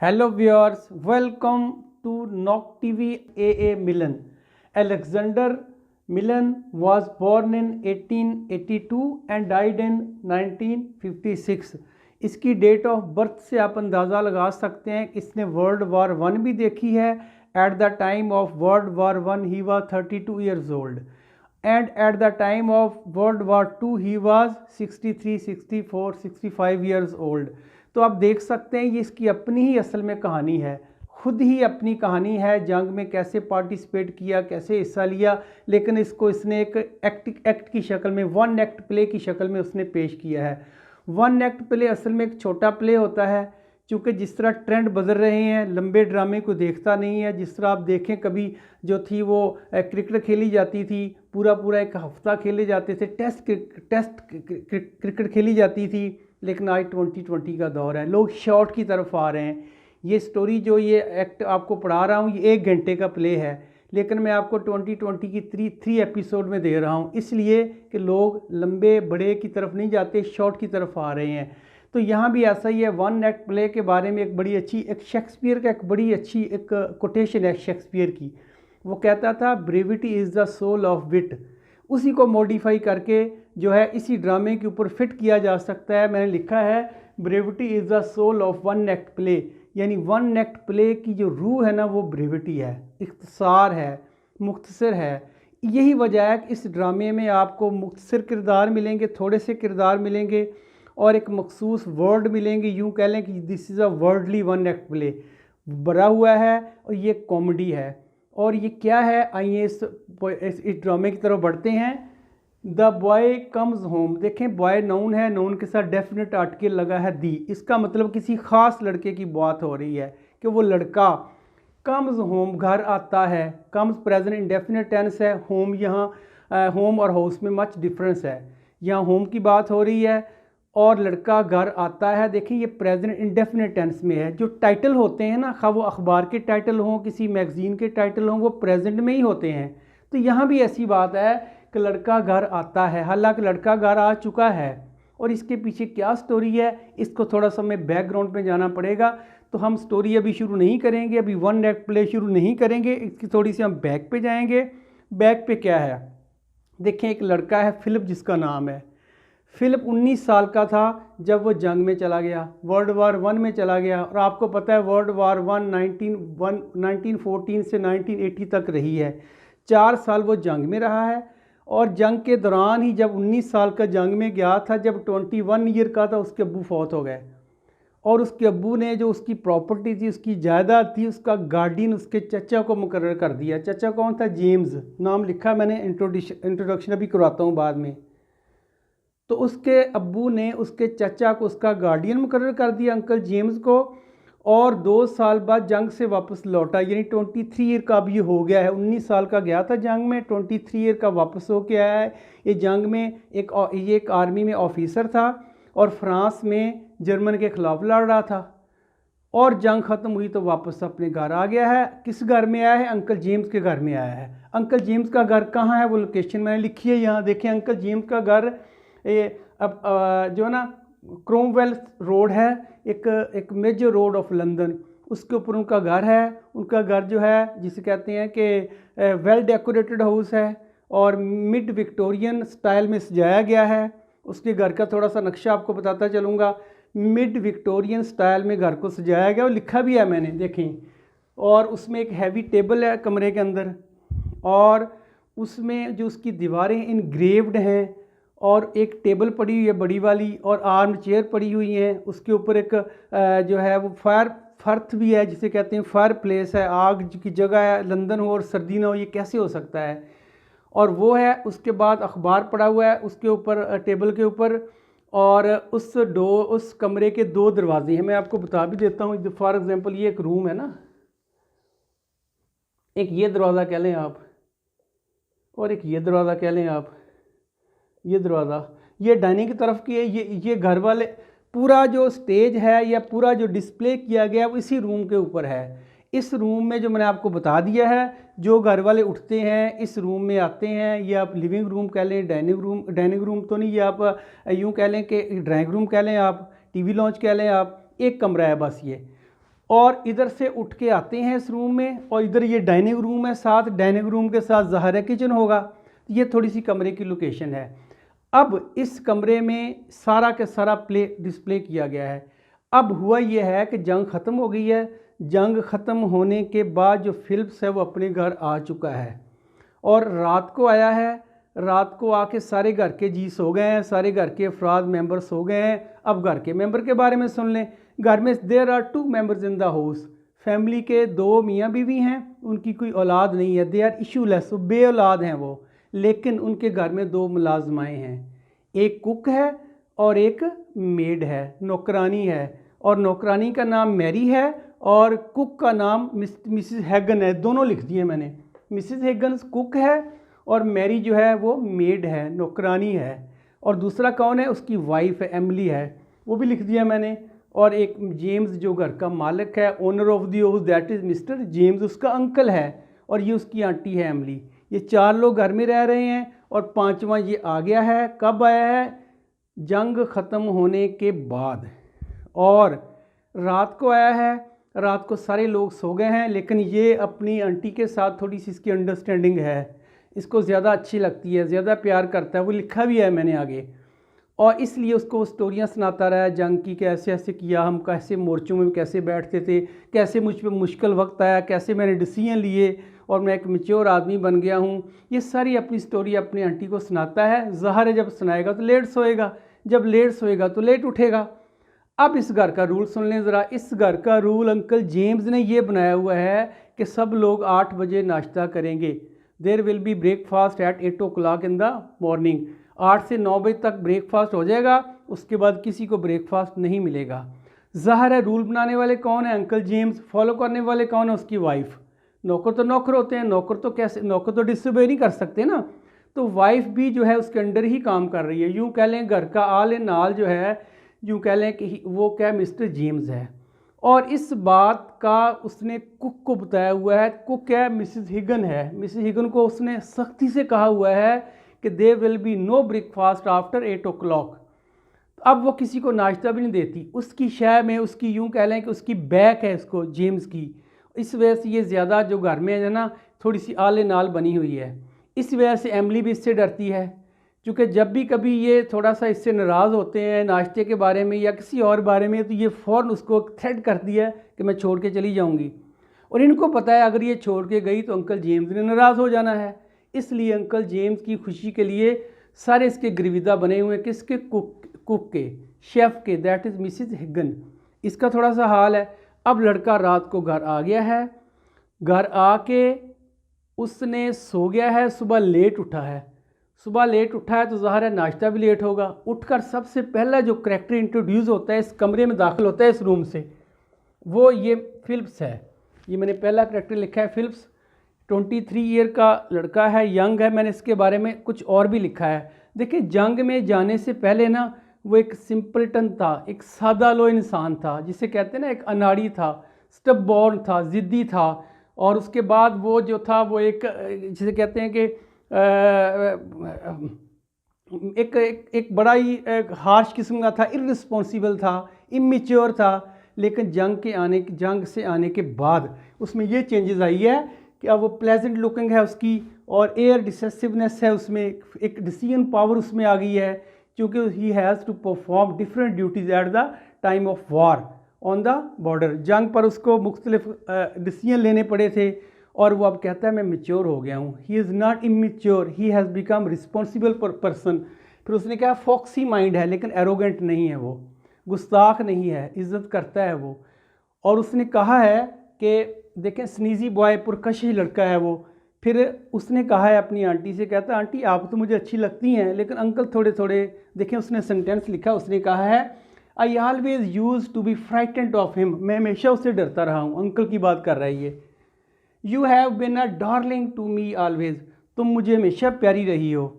Hello viewers, welcome to Knock TV A. Millen. Alexander Millen was born in 1882 and died in 1956. इसकी date of birth से आप अंदाज़ा लगा सकते हैं कि इसने वर्ल्ड वार वन भी देखी है. Eight the time of world war one he was 32 years old and at the time of World War II he was 63, 64, 65 years old. तो आप देख सकते हैं ये इसकी अपनी ही असल में कहानी है, खुद ही अपनी कहानी है. जंग में कैसे पार्टिसिपेट किया, कैसे हिस्सा लिया, लेकिन इसको इसने एक एक्ट की शक्ल में, वन एक्ट प्ले की शक्ल में उसने पेश किया है. वन एक्ट प्ले असल में एक छोटा प्ले होता है, क्योंकि जिस तरह ट्रेंड बदल रहे हैं, लंबे ड्रामे को देखता नहीं है. जिस तरह आप देखें, कभी जो थी वो क्रिकेट खेली जाती थी, पूरा पूरा एक हफ्ता खेले जाते थे, टेस्ट क्रिकेट खेली जाती थी. लेकिन आज 2020 का दौर है, लोग शॉर्ट की तरफ आ रहे हैं. ये स्टोरी जो ये एक्ट आपको पढ़ा रहा हूँ ये 1 घंटे का प्ले है, लेकिन मैं आपको 2020 की 3 एपिसोड में दे रहा हूँ, इसलिए कि लोग लंबे बड़े की तरफ नहीं जाते, शॉर्ट की तरफ आ रहे हैं. तो यहाँ भी ऐसा ही है. वन एक्ट प्ले के बारे में एक बड़ी अच्छी, एक शेक्सपियर का एक बड़ी अच्छी एक कोटेशन है शेक्सपियर की. वो कहता था brevity is the soul of wit. उसी को मॉडिफाई करके जो है इसी ड्रामे के ऊपर फिट किया जा सकता है. मैंने लिखा है brevity is the soul of one act play, यानी वन एक्ट प्ले की जो रूह है ना वो ब्रेविटी है, इख्तिसार है, मुख्तसर है. यही वजह है कि इस ड्रामे में आपको मुख्तसर किरदार मिलेंगे, थोड़े से किरदार मिलेंगे और एक मखसूस वर्ड मिलेंगे. यूँ कह लें कि this is a worldly one act play भरा हुआ है और ये कॉमेडी है. और ये क्या है, आइए इस ड्रामे की तरफ बढ़ते हैं. The boy comes home. देखें, बॉय नाउन है, नाउन के साथ डेफिनेट आर्टिकल लगा है दी. इसका मतलब किसी ख़ास लड़के की बात हो रही है कि वो लड़का कम्स होम, घर आता है. कम्स प्रेजेंट इंडेफिनिट टेंस है. होम यहाँ होम और हाउस में मच डिफरेंस है. यहाँ होम की बात हो रही है और लड़का घर आता है. देखिए ये प्रेजेंट इंडेफिनिट टेंस में है. जो टाइटल होते हैं ना, खा वो अखबार के टाइटल हों, किसी मैगज़ीन के टाइटल हों, वो प्रेजेंट में ही होते हैं. तो यहाँ भी ऐसी बात है कि लड़का घर आता है, हालांकि लड़का घर आ चुका है. और इसके पीछे क्या स्टोरी है, इसको थोड़ा सा हमें बैकग्राउंड में जाना पड़ेगा. तो हम स्टोरी अभी शुरू नहीं करेंगे, अभी वन एक्ट प्ले शुरू नहीं करेंगे, इसकी थोड़ी सी हम बैक पे जाएंगे. बैक पे क्या है, देखें एक लड़का है फिलिप, जिसका नाम है फिलिप. 19 साल का था जब वो जंग में चला गया, वर्ल्ड वार वन में चला गया. और आपको पता है वर्ल्ड वार वन 1914 से 1980 तक रही है. 4 साल वो जंग में रहा है. और जंग के दौरान ही जब 19 साल का जंग में गया था, जब 21 ईयर का था, उसके अब्बू फौत हो गए. और उसके अब्बू ने जो उसकी प्रॉपर्टी थी, उसकी जायदाद थी, उसका गार्डियन उसके चचा को मुकर्रर कर दिया. चचा कौन था? जेम्स. नाम लिखा मैंने, इंट्रोडक्शन अभी करवाता हूँ बाद में. तो उसके अब्बू ने उसके चचा को उसका गार्डियन मुकर्रर कर दिया, अंकल जेम्स को. और 2 साल बाद जंग से वापस लौटा, यानी 23 ईयर का अब ये हो गया है. 19 साल का गया था जंग में, 23 ईयर का वापस हो के आया है. ये जंग में एक आर्मी में ऑफिसर था और फ्रांस में जर्मन के ख़िलाफ़ लड़ रहा था. और जंग ख़त्म हुई तो वापस अपने घर आ गया है. किस घर में आया है? अंकल जेम्स के घर में आया है. अंकल जेम्स का घर कहाँ है, वो लोकेशन मैंने लिखी है यहाँ. देखें, अंकल जेम्स का घर अब जो है ना क्रोमवेल रोड है, एक मेजर रोड ऑफ लंदन, उसके ऊपर उनका घर है. उनका घर जो है जिसे कहते हैं कि वेल डेकोरेटेड हाउस है और मिड विक्टोरियन स्टाइल में सजाया गया है. उसके घर का थोड़ा सा नक्शा आपको बताता चलूँगा. मिड विक्टोरियन स्टाइल में घर को सजाया गया और लिखा भी है मैंने, देखें. और उसमें एक हैवी टेबल है कमरे के अंदर, और उसमें जो उसकी दीवारें इनग्रेव्ड हैं, और एक टेबल पड़ी हुई है बड़ी वाली, और आर्म चेयर पड़ी हुई हैं. उसके ऊपर एक जो है वो फर्थ भी है, जिसे कहते हैं फायर प्लेस है, आग की जगह है. लंदन हो और सर्दी ना हो, ये कैसे हो सकता है. और वो है. उसके बाद अखबार पड़ा हुआ है उसके ऊपर, टेबल के ऊपर. और उस कमरे के 2 दरवाजे हैं, मैं आपको बता भी देता हूँ. फॉर एग्जांपल ये एक रूम है ना, एक ये दरवाज़ा कह लें आप, और एक ये दरवाज़ा कह लें आप. ये दरवाज़ा ये डाइनिंग की तरफ की है. ये घर वाले, पूरा जो स्टेज है या पूरा जो डिस्प्ले किया गया है वो इसी रूम के ऊपर है. इस रूम में जो मैंने आपको बता दिया है, जो घर वाले उठते हैं इस रूम में आते हैं. ये आप लिविंग रूम कह लें, डाइनिंग रूम तो नहीं, ये आप यूँ कह लें कि ड्राइंग रूम कह लें, आप टीवी लॉन्च कह लें, आप एक कमरा है बस ये. और इधर से उठ के आते हैं इस रूम में, और इधर ये डाइनिंग रूम है, साथ डाइनिंग रूम के साथ ज़ाहिर है किचन होगा। ये थोड़ी सी कमरे की लोकेशन है। अब इस कमरे में सारा के सारा डिस्प्ले किया गया है। अब हुआ ये है कि जंग ख़त्म हो गई है। जंग ख़त्म होने के बाद जो फिलिप्स है वो अपने घर आ चुका है और रात को आया है। रात को आके सारे घर के जी सो गए हैं, सारे घर के अफराद मेंबर सो गए हैं। अब घर के मेंबर के बारे में सुन लें। घर में there are 2 members in the house. Family के 2 मियाँ बीवी हैं, उनकी कोई औलाद नहीं है, दे आर इशूलेस, वो बे औलाद हैं वो। लेकिन उनके घर में 2 मुलाजमाएँ हैं, एक कुक है और एक मेड है, नौकरानी है। और नौकरानी का नाम मैरी है और कुक का नाम मिसिस हैगन है। दोनों लिख दिए मैंने, मिसिस हैगन कुक है और मैरी जो है वो मेड है, नौकरानी है। और दूसरा कौन है, उसकी वाइफ है, एमिली है, वो भी लिख दिया मैंने। और एक जेम्स जो घर का मालिक है, owner of the house, that is mister James, उसका अंकल है। और ये उसकी आंटी है एमिली। ये 4 लोग घर में रह रहे हैं और 5वां ये आ गया है। कब आया है? जंग ख़त्म होने के बाद। और रात को आया है। रात को सारे लोग सो गए हैं, लेकिन ये अपनी आंटी के साथ थोड़ी सी इसकी अंडरस्टैंडिंग है, इसको ज़्यादा अच्छी लगती है, ज़्यादा प्यार करता है। वो लिखा भी है मैंने आगे। और इसलिए उसको स्टोरियाँ सुनाता रहा जंग की, कैसे ऐसे किया, हम कैसे मोर्चों में कैसे बैठते थे, कैसे मुझ पर मुश्किल वक्त आया, कैसे मैंने डिसीजन लिए और मैं एक मैच्योर आदमी बन गया हूँ। ये सारी अपनी स्टोरी अपनी आंटी को सुनाता है। ज़ाहिर है जब सुनाएगा तो लेट सोएगा, जब लेट सोएगा तो लेट उठेगा। अब इस घर का रूल सुन लें ज़रा। इस घर का रूल अंकल जेम्स ने ये बनाया हुआ है कि सब लोग 8 बजे नाश्ता करेंगे। There will be breakfast at 8 o'clock in the morning. 8 से 9 बजे तक ब्रेकफास्ट हो जाएगा, उसके बाद किसी को ब्रेकफास्ट नहीं मिलेगा। ज़ाहिर है रूल बनाने वाले कौन है? Uncle James. फॉलो करने वाले कौन है? उसकी वाइफ। नौकर तो नौकर होते हैं, नौकर तो कैसे, नौकर तो डिसोबे नहीं कर सकते ना, तो वाइफ भी जो है उसके अंडर ही काम कर रही है। यूँ कह लें घर का आल इन आल जो है, यूँ कह लें कि वो क्या मिस्टर जेम्स है। और इस बात का उसने कुक को बताया हुआ है। कुक क्या? मिसिस हिगन है। मिसिस हिगन को उसने सख्ती से कहा हुआ है कि there will be no breakfast after 8 o'clock। अब वो किसी को नाश्ता भी नहीं देती। उसकी शय में उसकी यूँ कह लें कि उसकी बैक है इसको, जेम्स की। इस वजह से ये ज़्यादा जो घर में है ना, थोड़ी सी आले नाल बनी हुई है। इस वजह से एमिली भी इससे डरती है, क्योंकि जब भी कभी ये थोड़ा सा इससे नाराज़ होते हैं नाश्ते के बारे में या किसी और बारे में, तो ये फ़ौरन उसको थ्रेट करती है कि मैं छोड़ के चली जाऊंगी। और इनको पता है अगर ये छोड़ के गई तो अंकल जेम्स ने नाराज़ हो जाना है। इसलिए अंकल जेम्स की खुशी के लिए सारे इसके गिरविदा बने हुए हैं। किसके? कुक के, शेफ़ के, दैट इज़ मिसिस हिगन। इसका थोड़ा सा हाल है। अब लड़का रात को घर आ गया है। घर आके उसने सो गया है, सुबह लेट उठा है। सुबह लेट उठा है तो ज़ाहिर है नाश्ता भी लेट होगा। उठकर सबसे पहला जो करैक्टर इंट्रोड्यूस होता है, इस कमरे में दाखिल होता है इस रूम से, वो ये फिलिप्स है। ये मैंने पहला करैक्टर लिखा है फिलिप्स। 23 ईयर का लड़का है, यंग है। मैंने इसके बारे में कुछ और भी लिखा है। देखिए जंग में जाने से पहले ना वो एक सिंपलटन था, एक सादा लो इंसान था, जिसे कहते हैं ना एक अनाड़ी था, स्टबबॉर्न था, ज़िद्दी था। और उसके बाद वो जो था वो एक जिसे कहते हैं कि एक एक एक बड़ा ही हार्श किस्म का था, इररिस्पॉन्सिबल था, इमेच्योर था। लेकिन जंग से आने के बाद उसमें ये चेंजेस आई है कि अब वो प्लेजेंट लुकिंग है उसकी, और एयर डिसेसिवनेस है उसमें, एक डिसीजन पावर उसमें आ गई है, क्योंकि he has to perform different duties at the time of war on the border. जंग पर उसको मुख्तलिफ डिसीजन लेने पड़े थे, और वो अब कहता है मैं मेच्योर हो गया हूँ। He is not immature, he has become responsible person. फिर उसने कहा फॉक्सी माइंड है, लेकिन एरोगेंट नहीं है, वो गुस्ताख नहीं है, इज़्ज़त करता है वो। और उसने कहा है कि देखें स्नीजी बॉय, पुरकशिश लड़का है वो। फिर उसने कहा है अपनी आंटी से, कहता है आंटी आप तो मुझे अच्छी लगती हैं, लेकिन अंकल थोड़े थोड़े, देखें उसने सेंटेंस लिखा, उसने कहा है I always use to be frightened of him. मैं हमेशा उससे डरता रहा हूँ। अंकल की बात कर रही है। You have been a darling to me always, तुम मुझे हमेशा प्यारी रही हो।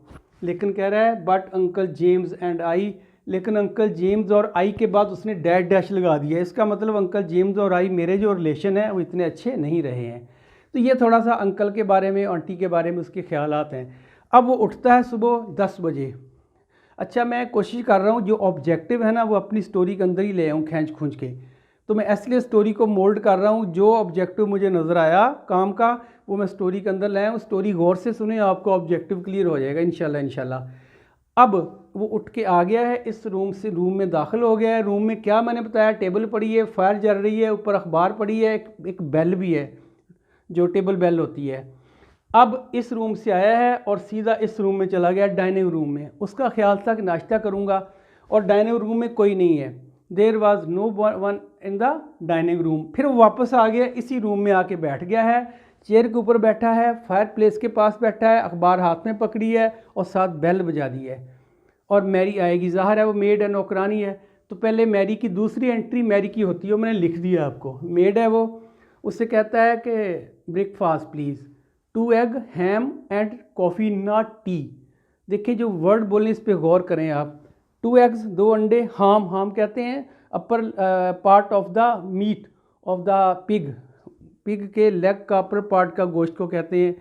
लेकिन कह रहा है but uncle James and I, लेकिन अंकल जेम्स और आई के बाद उसने डैश लगा दिया। इसका मतलब अंकल जेम्स और आई मेरे जो रिलेशन है वो इतने अच्छे नहीं रहे हैं। तो ये थोड़ा सा अंकल के बारे में, आंटी के बारे में उसके ख्यालात हैं। अब वो उठता है सुबह 10 बजे। अच्छा मैं कोशिश कर रहा हूँ जो ऑब्जेक्टिव है ना वो अपनी स्टोरी के अंदर ही ले आऊँ खींच खूंच के। तो मैं इसलिए स्टोरी को मोल्ड कर रहा हूँ। जो ऑब्जेक्टिव मुझे नज़र आया काम का वो मैं स्टोरी के अंदर लाया हूँ। स्टोरी गौर से सुने, आपको ऑब्जेक्टिव क्लियर हो जाएगा इंशाल्लाह। अब वो उठ के आ गया है, इस रूम में दाखिल हो गया है। रूम में क्या मैंने बताया, टेबल पड़ी है, फायर जल रही है, ऊपर अखबार पड़ी है, एक बेल भी है जो टेबल बेल होती है। अब इस रूम से आया है और सीधा इस रूम में चला गया, डाइनिंग रूम में। उसका ख्याल था कि नाश्ता करूँगा और डाइनिंग रूम में कोई नहीं है। There was no one in the dining room. फिर वो वापस आ गया, इसी रूम में आके बैठ गया है, चेयर के ऊपर बैठा है, फायर प्लेस के पास बैठा है, अखबार हाथ में पकड़ी है और साथ बेल बजा दी है। और मैरी आएगी, ज़ाहिर है वो मेड है, नौकरानी है। तो पहले मैरी की दूसरी एंट्री मैरी की होती है, वो मैंने लिख दिया आपको। मेड है वो, उससे कहता है कि breakfast please, 2 egg, ham and coffee, not T. देखिए जो वर्ड बोलने इस पर गौर करें आप। 2 एग्स, 2 अंडे, हाम कहते हैं upper part of the meat of the pig. Pig के लेग का अपर पार्ट का गोश्त को कहते हैं।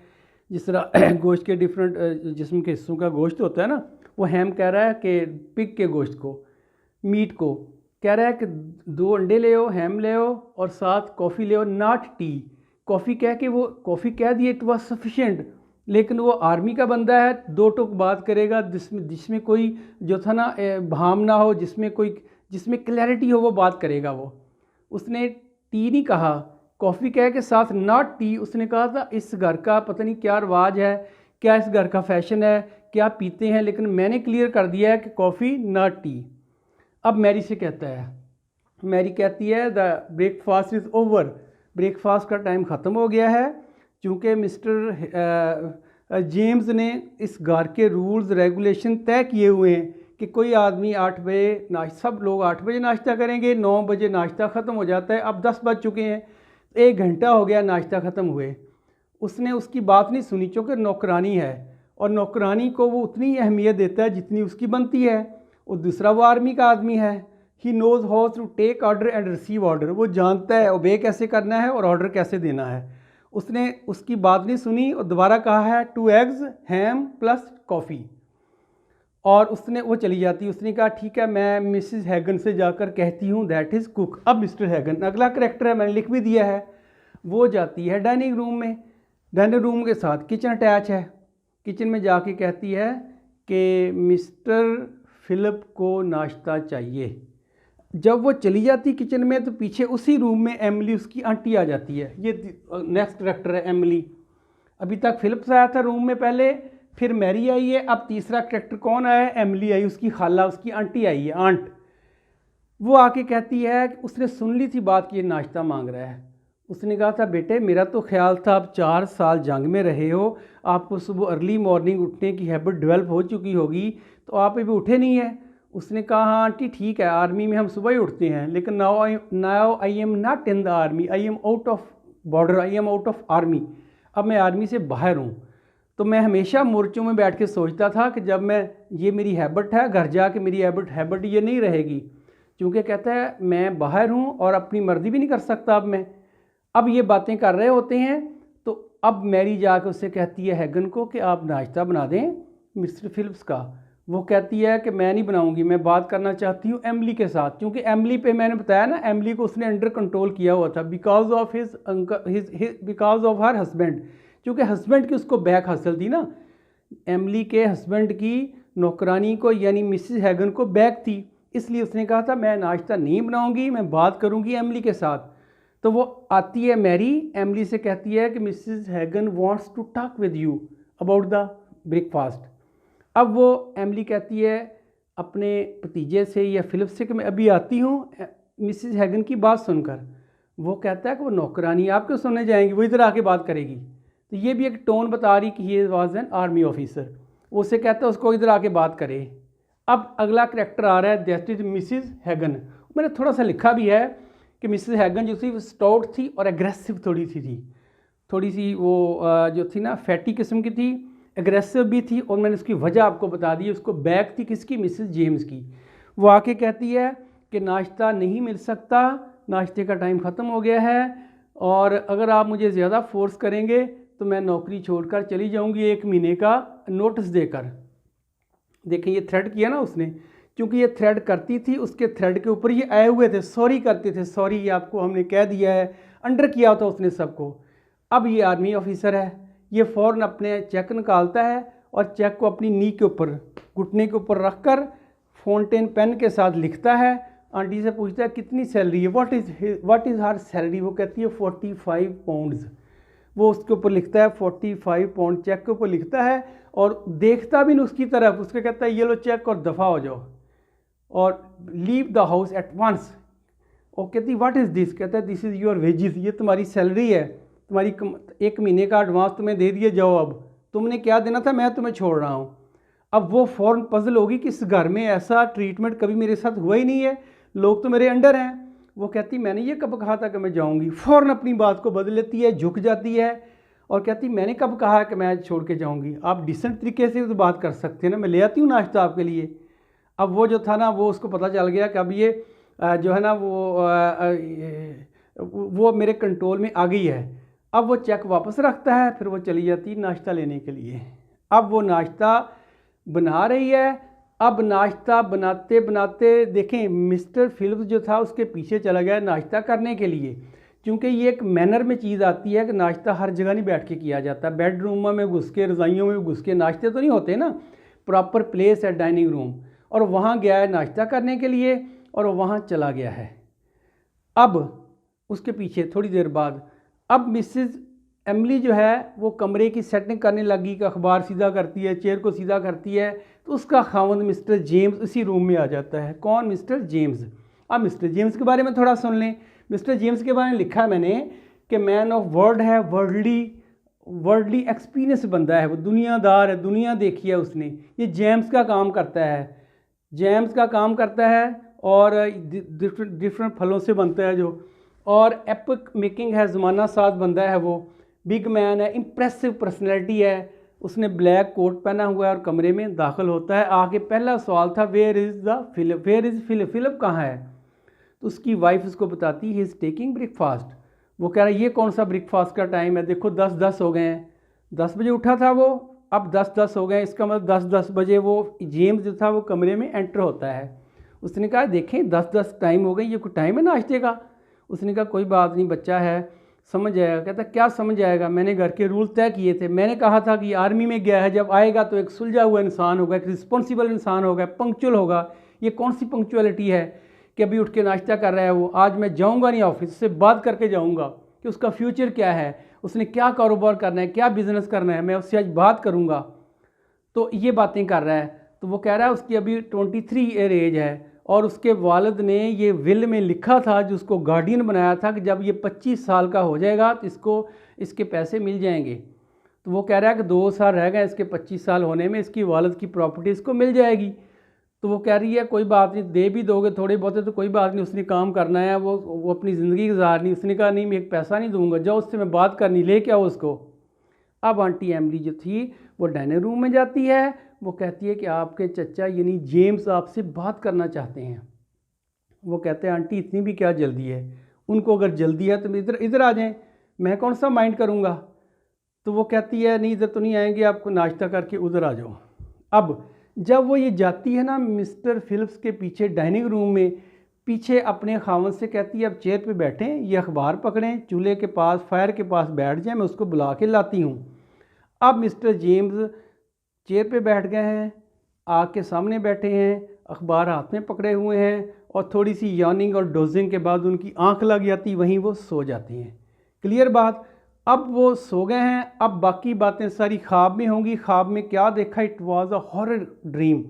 जिस तरह गोश्त के डिफरेंट जिस्म के हिस्सों का गोश्त होता है ना, वो हैम कह रहा है कि पिग के गोश्त को, मीट को कह रहा है कि 2 अंडे ले आओ, हैम ले आओ और साथ कॉफ़ी ले आओ, नॉट टी। कॉफ़ी कह के वो कॉफ़ी कह दिए, इट वाज सफिशेंट। लेकिन वो आर्मी का बंदा है, 2 टुक बात करेगा जिसमें कोई जो था ना भाम ना हो, जिसमें क्लैरिटी हो, वो बात करेगा वो। उसने टी नहीं कहा, कॉफ़ी कह के साथ नॉट टी। उसने कहा था इस घर का पता नहीं क्या रिवाज है, क्या इस घर का फैशन है, क्या पीते हैं, लेकिन मैंने क्लियर कर दिया है कि कॉफ़ी नॉट टी। अब मैरी से कहता है, मैरी कहती है the breakfast is over, breakfast का टाइम ख़त्म हो गया है। चूँकि मिस्टर जेम्स ने इस घर के रूल्स रेगुलेशन तय किए हुए हैं कि कोई आदमी 8 बजे सब लोग 8 बजे नाश्ता करेंगे, 9 बजे नाश्ता ख़त्म हो जाता है। अब 10 बज चुके हैं, 1 घंटा हो गया नाश्ता ख़त्म हुए। उसने उसकी बात नहीं सुनी, चूँकि नौकरानी है और नौकरानी को वो उतनी अहमियत देता है जितनी उसकी बनती है। और दूसरा वो आर्मी का आदमी है, he knows how to take order and receive order. वो जानता है ओबे कैसे करना है और ऑर्डर कैसे देना है। उसने उसकी बात नहीं सुनी और दोबारा कहा है 2 एग्स, हैम प्लस कॉफ़ी, और उसने वो चली जाती। उसने कहा ठीक है, मैं मिसिस हैगन से जाकर कहती हूँ दैट इज़ कुक। अब मिस्टर हैगन अगला करैक्टर है, मैंने लिख भी दिया है। वो जाती है डाइनिंग रूम में, डाइनिंग रूम के साथ किचन अटैच है। किचन में जाके कहती है कि मिस्टर फिलिप को नाश्ता चाहिए। जब वो चली जाती किचन में तो पीछे उसी रूम में एमिली उसकी आंटी आ जाती है। ये नेक्स्ट करैक्टर है एमिली। अभी तक फिलिप्स आया था रूम में पहले, फिर मैरी आई है, अब तीसरा करैक्टर कौन आया है, एमिली आई, उसकी खाला, उसकी आंटी आई है, आंट। वो आके कहती है कि उसने सुन ली थी बात कि ये नाश्ता मांग रहा है। उसने कहा था बेटे मेरा तो ख्याल था आप 4 साल जंग में रहे हो, आपको सुबह अर्ली मॉर्निंग उठने की हैबिट डेवलप हो चुकी होगी, तो आप अभी उठे नहीं है। उसने कहा हाँ आंटी ठीक है, आर्मी में हम सुबह ही उठते हैं, लेकिन now I am not in the army, I am out of border, I am out of army. अब मैं आर्मी से बाहर हूँ। तो मैं हमेशा मोर्चों में बैठ के सोचता था कि जब मैं ये मेरी हैबिट है, घर जाके मेरी हैबिट ये नहीं रहेगी, क्योंकि कहता है मैं बाहर हूँ और अपनी मर्जी भी नहीं कर सकता अब मैं। अब ये बातें कर रहे होते हैं तो अब मैरी जाकर उससे कहती है हैगन को कि आप नाश्ता बना दें मिस्टर फिलिप्स का। वो कहती है कि मैं नहीं बनाऊंगी, मैं बात करना चाहती हूँ एमिली के साथ, क्योंकि एमिली पे मैंने बताया ना एमिली को उसने अंडर कंट्रोल किया हुआ था because of because of her husband, क्योंकि हस्बैंड की उसको बैक हासिल थी ना, एमिली के हस्बैंड की नौकरानी को यानी मिसिस हैगन को बैक थी। इसलिए उसने कहा था मैं नाश्ता नहीं बनाऊंगी, मैं बात करूंगी एमिली के साथ। तो वो आती है मैरी, एमिली से कहती है कि Mrs Hagen wants to talk with you about the breakfast. अब वो एमिली कहती है अपने भतीजे से या फिलिप से कि मैं अभी आती हूँ मिसिस हैगन की बात सुनकर। वो कहता है कि वो नौकरानी आप क्यों सुनने जाएंगी, वो इधर आके बात करेगी। तो ये भी एक टोन बता रही कि he was an army officer. वो उससे कहता है उसको इधर आके बात करे। अब अगला करैक्टर आ रहा है दैट इज मिसिस हैगन। मैंने थोड़ा सा लिखा भी है कि मिसिस हैगन जो थी वो स्टाउट थी और एग्रेसिव थोड़ी सी वो जो थी ना फैटी किस्म की थी, एग्रेसिव भी थी। और मैंने उसकी वजह आपको बता दी, उसको बैक थी किसकी, मिसिस जेम्स की। वो आके कहती है कि नाश्ता नहीं मिल सकता, नाश्ते का टाइम ख़त्म हो गया है और अगर आप मुझे ज़्यादा फोर्स करेंगे तो मैं नौकरी छोड़कर चली जाऊंगी 1 महीने का नोटिस देकर। देखें ये थ्रेट किया ना उसने, क्योंकि ये थ्रेड करती थी, उसके थ्रेड के ऊपर ये आए हुए थे, सॉरी करते थे, सॉरी ये आपको हमने कह दिया है, अंडर किया था उसने सबको। अब ये आर्मी ऑफिसर है, ये फ़ौरन अपने चेक निकालता है और चेक को अपनी नी के ऊपर, घुटने के ऊपर रख कर फाउंटेन पेन के साथ लिखता है। आंटी से पूछता है कितनी सैलरी है, व्हाट इज़ हर सैलरी। वो कहती है 45 पाउंड्स। वो उसके ऊपर लिखता है 45 पाउंड, चेक के ऊपर लिखता है और देखता भी नहीं उसकी तरफ। उसके कहता है ये लो चेक और दफ़ा हो जाओ और leave the house at once. और कहती व्हाट इज़ दिस, कहता है दिस इज़ योर वेजेस, ये तुम्हारी सैलरी है, तुम्हारी 1 महीने का एडवांस तुम्हें दे दिए, जाओ अब तुमने क्या देना था, मैं तुम्हें छोड़ रहा हूँ। अब वो फ़ौरन पजल होगी कि इस घर में ऐसा ट्रीटमेंट कभी मेरे साथ हुआ ही नहीं है, लोग तो मेरे अंडर हैं। वो कहती मैंने ये कब कहा था कि मैं जाऊँगी। फ़ौरन अपनी बात को बदल लेती है, झुक जाती है और कहती मैंने कब कहा कि मैं छोड़ के जाऊँगी, आप डिसेंट तरीके से तो बात कर सकते हैं ना, मैं ले आती हूँ नाश्ता आपके लिए। अब वो जो था ना, वो उसको पता चल गया कि अब ये जो है ना वो मेरे कंट्रोल में आ गई है। अब वो चेक वापस रखता है, फिर वो चली जाती नाश्ता लेने के लिए। अब वो नाश्ता बना रही है। अब नाश्ता बनाते बनाते देखें मिस्टर फिलिप्स जो था उसके पीछे चला गया नाश्ता करने के लिए, क्योंकि ये एक मैनर में चीज़ आती है कि नाश्ता हर जगह नहीं बैठ के किया जाता। बेडरूम में घुस के, रज़ाइयों में घुस के नाश्ते तो नहीं होते ना, प्रॉपर प्लेस है डाइनिंग रूम, और वहाँ गया है नाश्ता करने के लिए और वहाँ चला गया है। अब उसके पीछे थोड़ी देर बाद अब मिसेस एमिली जो है वो कमरे की सेटिंग करने लगी कि अखबार सीधा करती है, चेयर को सीधा करती है, तो उसका खावंद मिस्टर जेम्स इसी रूम में आ जाता है। कौन? Mister James. अब मिस्टर जेम्स के बारे में थोड़ा सुन लें। मिस्टर जेम्स के बारे में लिखा है मैंने कि मैन ऑफ वर्ड है, वर्ल्डली एक्सपीरियंस बंदा है, वो दुनियादार है, दुनिया देखी है उसने। ये जेम्स का काम करता है, जेम्स का काम करता है और डिफरेंट फलों से बनता है जो, और एपिक मेकिंग है, ज़माना साथ बंदा है वो, बिग मैन है, इम्प्रेसिव पर्सनैलिटी है। उसने ब्लैक कोट पहना हुआ है और कमरे में दाखिल होता है। आके पहला सवाल था where is Philip, where is Philip, Philip कहाँ है। तो उसकी वाइफ उसको बताती ही इज़ टेकिंग ब्रेकफास्ट। वो कह रहा है ये कौन सा ब्रेकफास्ट का टाइम है, देखो 10:10 हो गए हैं, 10 बजे उठा था वो, अब 10:10 हो गए, इसका मतलब 10:10 बजे वो जेम्स जो था वो कमरे में एंटर होता है। उसने कहा देखें 10:10 टाइम हो गई, ये कोई टाइम है नाश्ते का। उसने कहा कोई बात नहीं, बच्चा है, समझ जाएगा। कहता क्या समझ आएगा, मैंने घर के रूल तय किए थे, मैंने कहा था कि आर्मी में गया है, जब आएगा तो एक सुलझा हुआ इंसान होगा, एक रिस्पॉन्सिबल इंसान होगा, पंक्चुअल होगा। ये कौन सी पंक्चुअलिटी है कि अभी उठ के नाश्ता कर रहा है वो। आज मैं जाऊंगा नहीं ऑफिस, से बात करके जाऊंगा कि उसका फ्यूचर क्या है, उसने क्या कारोबार करना है, क्या बिजनेस करना है, मैं उससे आज बात करूंगा। तो ये बातें कर रहा है। तो वो कह रहा है उसकी अभी 23 ईयर एज है और उसके वालिद ने ये विल में लिखा था, जो उसको गार्डियन बनाया था, कि जब ये 25 साल का हो जाएगा तो इसको इसके पैसे मिल जाएंगे। तो वो कह रहा है कि 2 साल रह गए इसके 25 साल होने में, इसकी वालिद की प्रॉपर्टी इसको मिल जाएगी। तो वो कह रही है कोई बात नहीं, दे भी दोगे थोड़े बहुत तो कोई बात नहीं, उसने काम करना है, वो अपनी ज़िंदगी गुजारनी। उसने कहा नहीं मैं एक पैसा नहीं दूंगा, जाओ उससे मैं बात करनी, ले के आओ उसको। अब आंटी एमिली जो थी वो डाइनिंग रूम में जाती है। वो कहती है कि आपके चचा यानी जेम्स आपसे बात करना चाहते हैं। वो कहते हैं आंटी इतनी भी क्या जल्दी है, उनको अगर जल्दी है तो इधर इधर आ जाएं, मैं कौन सा माइंड करूँगा। तो वो कहती है नहीं इधर तो नहीं आएंगे, आपको नाश्ता करके उधर आ जाओ। अब जब वो ये जाती है ना मिस्टर फिलिप्स के पीछे डाइनिंग रूम में, पीछे अपने खावन से कहती है अब चेयर पे बैठें, ये अखबार पकड़ें, चूल्हे के पास फायर के पास बैठ जाएं, मैं उसको बुला के लाती हूँ। अब मिस्टर जेम्स चेयर पे बैठ गए हैं, आग के सामने बैठे हैं, अखबार हाथ में पकड़े हुए हैं, और थोड़ी सी यार्निंग और डोजिंग के बाद उनकी आंख लग जाती, वहीं वो सो जाती हैं। क्लियर बात। अब वो सो गए हैं, अब बाकी बातें सारी ख्वाब में होंगी। ख्वाब में क्या देखा, it was a horror dream.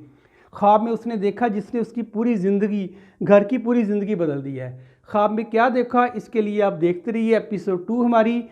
ख्वाब में उसने देखा जिसने उसकी पूरी ज़िंदगी, घर की पूरी ज़िंदगी बदल दी है। ख्वाब में क्या देखा, इसके लिए आप देखते रहिए एपिसोड 2 हमारी,